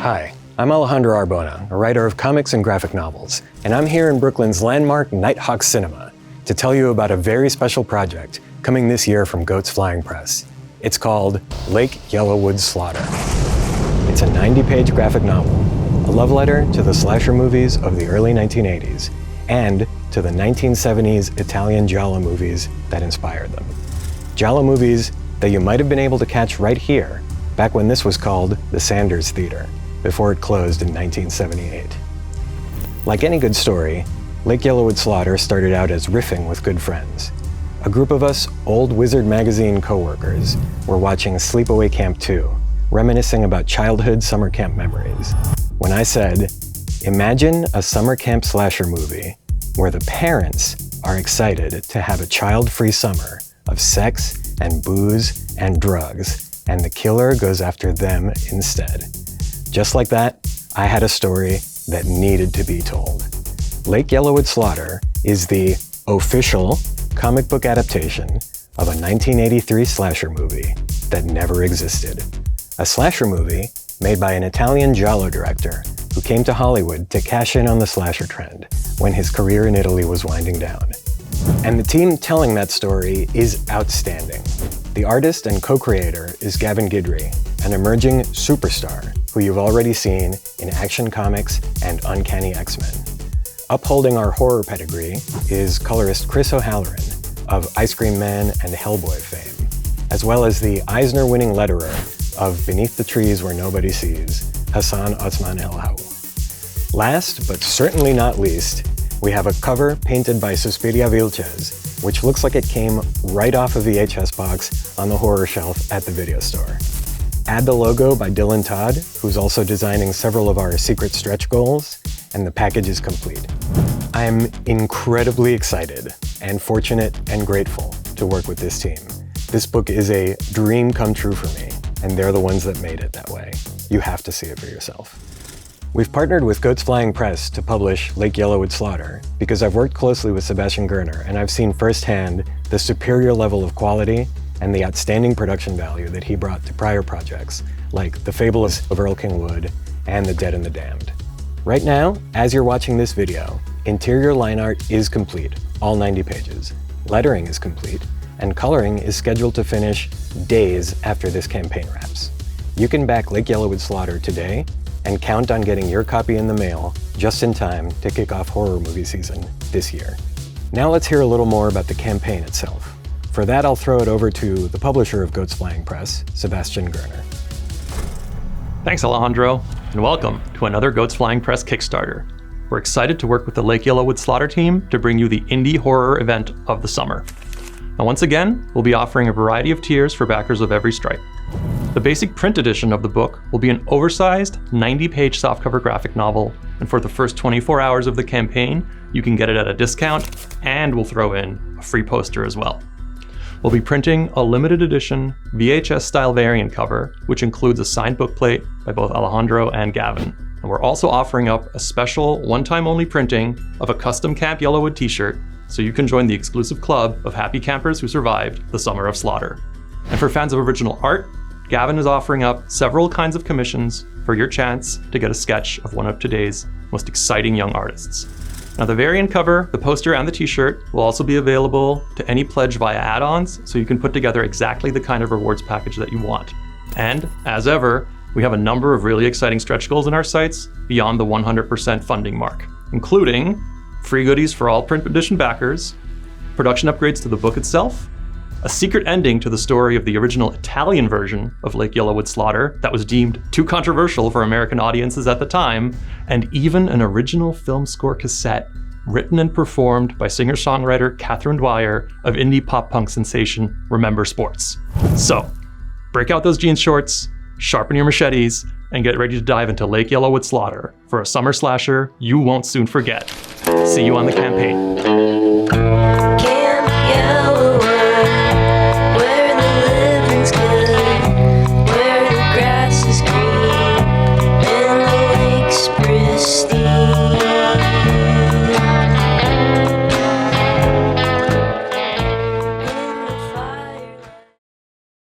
Hi, I'm Alejandro Arbona, a writer of comics and graphic novels, and I'm here in Brooklyn's landmark Nighthawk Cinema to tell you about a very special project coming this year from Goats Flying Press. It's called Lake Yellowwood Slaughter. It's a 90-page graphic novel, a love letter to the slasher movies of the early 1980s and to the 1970s Italian giallo movies that inspired them. Giallo movies that you might have been able to catch right here, back when this was called the Sanders Theater, before it closed in 1978. Like any good story, Lake Yellowwood Slaughter started out as riffing with good friends. A group of us old Wizard magazine co-workers were watching Sleepaway Camp 2, reminiscing about childhood summer camp memories, when I said, imagine a summer camp slasher movie where the parents are excited to have a child-free summer of sex and booze and drugs, and the killer goes after them instead. Just like that, I had a story that needed to be told. Lake Yellowwood Slaughter is the official comic book adaptation of a 1983 slasher movie that never existed. A slasher movie made by an Italian giallo director who came to Hollywood to cash in on the slasher trend when his career in Italy was winding down. And the team telling that story is outstanding. The artist and co-creator is Gavin Guidry, an emerging superstar who you've already seen in Action Comics and Uncanny X-Men. Upholding our horror pedigree is colorist Chris O'Halloran of Ice Cream Man and Hellboy fame, as well as the Eisner-winning letterer of Beneath the Trees Where Nobody Sees, Hassan Otsmane-Elhaou. Last, but certainly not least, we have a cover painted by Suspiria Vilchez, which looks like it came right off a VHS box on the horror shelf at the video store. Add the logo by Dylan Todd, who's also designing several of our secret stretch goals, and the package is complete. I'm incredibly excited and fortunate and grateful to work with this team. This book is a dream come true for me, and they're the ones that made it that way. You have to see it for yourself. We've partnered with Goats Flying Press to publish Lake Yellowwood Slaughter because I've worked closely with Sebastian Gerner and I've seen firsthand the superior level of quality and the outstanding production value that he brought to prior projects like The Fables of Earl King Wood and The Dead and the Damned. Right now, as you're watching this video, interior line art is complete, all 90 pages. Lettering is complete, and coloring is scheduled to finish days after this campaign wraps. You can back Lake Yellowwood Slaughter today and count on getting your copy in the mail just in time to kick off horror movie season this year. Now let's hear a little more about the campaign itself. For that, I'll throw it over to the publisher of Goats Flying Press, Sebastian Gerner. Thanks, Alejandro, and welcome to another Goats Flying Press Kickstarter. We're excited to work with the Lake Yellowwood Slaughter team to bring you the indie horror event of the summer. Now, once again, we'll be offering a variety of tiers for backers of every stripe. The basic print edition of the book will be an oversized 90-page softcover graphic novel, and for the first 24 hours of the campaign, you can get it at a discount, and we'll throw in a free poster as well. We'll be printing a limited edition VHS-style variant cover, which includes a signed bookplate by both Alejandro and Gavin. And we're also offering up a special one-time only printing of a custom Camp Yellowwood t-shirt, so you can join the exclusive club of happy campers who survived the Summer of Slaughter. And for fans of original art, Gavin is offering up several kinds of commissions for your chance to get a sketch of one of today's most exciting young artists. Now, the variant cover, the poster, and the t-shirt will also be available to any pledge via add-ons, so you can put together exactly the kind of rewards package that you want. And, as ever, we have a number of really exciting stretch goals in our sites beyond the 100% funding mark, including free goodies for all print edition backers, production upgrades to the book itself, a secret ending to the story of the original Italian version of Lake Yellowwood Slaughter that was deemed too controversial for American audiences at the time, and even an original film score cassette written and performed by singer-songwriter Catherine Dwyer of indie pop-punk sensation Remember Sports. So, break out those jean shorts, sharpen your machetes, and get ready to dive into Lake Yellowwood Slaughter for a summer slasher you won't soon forget. See you on the campaign.